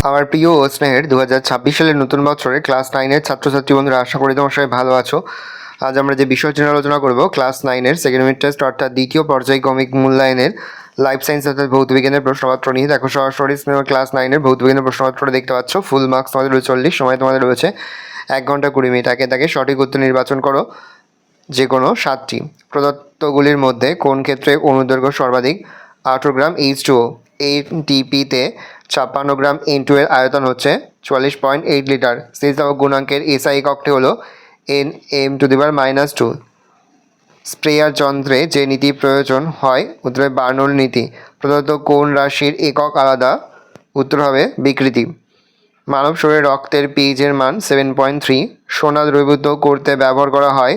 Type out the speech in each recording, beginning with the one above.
আমার প্রিয় ও স্নেহের 2026 সালের নতুন বছরে ক্লাস 9-এর ছাত্রছাত্রী বন্ধুরা, আশা করি তোমার সবাই ভালো আছো। আজ আমরা যে বিষয়টি নিয়ে আলোচনা করব, ক্লাস 9-এর সেকেন্ড ইউনিট টেস্ট অর্থাৎ দ্বিতীয় পর্যায়ক্রমিক মূল্যায়নের লাইফ সায়েন্স অর্থাৎ ভৌতবিজ্ঞানের প্রশ্নপত্র নিয়ে। দেখো, সরাসরি ক্লাস 9-এর ভৌতবিজ্ঞানের প্রশ্নপত্রটা দেখতে পাচ্ছ। ফুল মার্কস তোমাদের 40, সময় তোমাদের রয়েছে 1 ঘন্টা 20 মিনিট। তাকে সঠিক উত্তর নির্বাচন করো যে কোনো 7টি। প্রদত্তগুলির মধ্যে কোন ক্ষেত্রে অনুদৈর্ঘ্য সর্বাধিক? 18 গ্রাম H2O। ATPতে 56 গ্রাম N2 এর আয়তন হচ্ছে 44.8 লিটার। স্থিতিস্থাপক গুণাঙ্কের SI এককটি হলো Nm⁻²। স্প্রেয়ার যন্ত্রে যে নীতি প্রয়োজন হয়? উত্তরে বার্নৌলি নীতি। প্রদত্ত কোন রাশির একক আলাদা? উত্তর হবে বিকৃতি। মানব শরীরে রক্তের পিএইচের মান 7.3। সোনা দ্রবীভূত করতে ব্যবহার করা হয়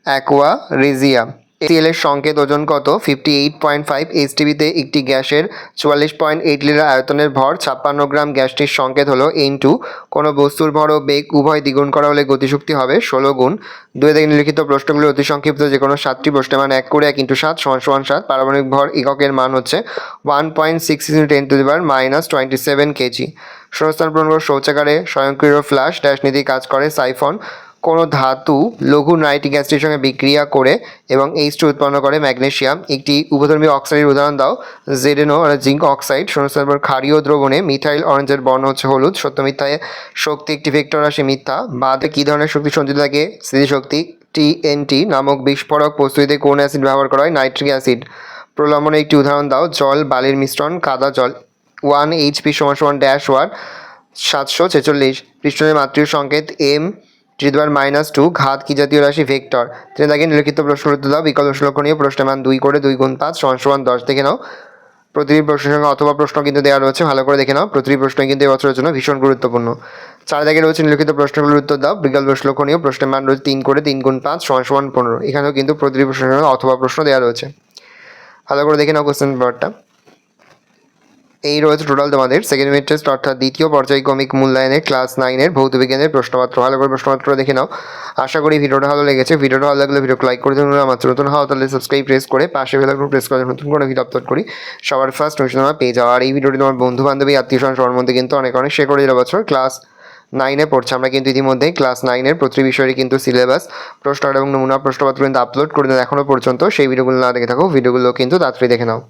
অ্যাকোয়া রেজিয়া। HCl এর সংকেত ওজন কত? 58.5। STPতে একটি গ্যাসের 44.8 লিটার আয়তনের ভর 56 গ্রাম। গ্যাসটির সংকেত হলো N2। কোনো বস্তুর ভর ও বেগ উভয় দ্বিগুণ করা হলে গতিশক্তি হবে 16 গুণ। 2 থেকে নিম্নলিখিত প্রশ্নগুলি অতি সংক্ষিপ্ত, যে কোনো 7টি প্রশ্নের মান 1 করে 1 × 7 = 7। পারমাণবিক ভর এককের মান হচ্ছে 1.66 × 10⁻27 কেজি। শূন্যস্থান পূরণ করো। শৌচাগারে স্বয়ংক্রিয় ফ্লাশ ড্যাশ নীতি কাজ করে? সাইফন। কোনো ধাতু লঘু নাইট্রিক অ্যাসিডের সঙ্গে বিক্রিয়া করে এবং H2 উৎপন্ন করে ম্যাগনেসিয়াম। একটি উভধর্মী অক্সাইডের উদাহরণ দাও। ZNO আর জিঙ্ক অক্সাইড। শূন্যস্থান পর ক্ষারীয় দ্রবণে মিথাইল অরেঞ্জের বর্ণ হচ্ছে হলুদ। সত্য মিথ্যায় শক্তি একটি ভেক্টর রাশি? মিথ্যা। বাদে কী ধরনের শক্তি সঞ্চিত থাকে? স্থিতিশক্তি। TNT নামক বিস্ফোরক প্রস্তুতিতে কোন অ্যাসিড ব্যবহার করা হয়? Nitric acid. প্রলম্বনের একটি উদাহরণ দাও। জল, বালির মিশ্রণ, কাদা জল। 1 HP = ড্যাশ ওয়াট 746। পৃষ্ঠের মাতৃক সংকেত m⁻²। ঘাত কি জাতীয় রাশি? ভেক্টর। তিনি তাকে নিম্নলিখিত প্রশ্নের উত্তর দাও। বিকল্প লক্ষণীয়। প্রশ্নের মান 2 করে 2 × 5 = 10। দেখে নাও, প্রতিটি প্রশ্নের সঙ্গে অথবা প্রশ্ন কিন্তু দেওয়া রয়েছে, ভালো করে দেখে নাও। প্রতিটি প্রশ্নই কিন্তু এবছরের জন্য ভীষণ গুরুত্বপূর্ণ। 4 দাগে রয়েছে নিম্নলিখিত প্রশ্নগুলোর উত্তর দাও। বিকল্প লক্ষণীয়। প্রশ্নের মান রয়েছে 3 করে 3 × 5 = 15। এখানেও কিন্তু প্রতিটি প্রশ্নের সঙ্গে অথবা প্রশ্ন দেওয়া রয়েছে, ভালো করে দেখে নাও কোশ্চেন পেপারটা। এই রয়েছে টোটাল তোমাদের সেকেন্ড ইউনিট টেস্ট অর্থাৎ দ্বিতীয় পর্যায়ক্রমিক মূল্যায়নের ক্লাস 9-এর ভৌতবিজ্ঞানের প্রশ্নপত্র। ভালো করে প্রশ্নপত্র দেখে নাও। আশা করি ভিডিওটা ভালো লেগেছে। ভিডিওটা ভালো লাগলে ভিডিওকে লাইক করে দিন। আমার নতুন হওয়া তাহলে সাবস্ক্রাইব প্রেস করে পাশে বেল আইকন প্রেস করে নতুন কোনো ভিডিও আপলোড করি সবার ফার্স্ট নোটিফিকেশন তোমরা পেয়ে যাও। আর এই ভিডিওটি তোমার বন্ধু বান্ধবী আত্মীয় স্বজন সবার মধ্যে কিন্তু অনেক শেয়ার করে দিলে। বছর ক্লাস 9-এ পড়ছে, আমরা কিন্তু ইতিমধ্যেই ক্লাস 9-এর প্রতিটি বিষয়েরই কিন্তু সিলেবাস, প্রশ্ন এবং নমুনা প্রশ্নপত্র কিন্তু আপলোড করে দেন এখনও পর্যন্ত। সেই ভিডিওগুলো না দেখে থাকো, ভিডিওগুলো কিন্তু তাড়াতাড়ি দেখে নাও।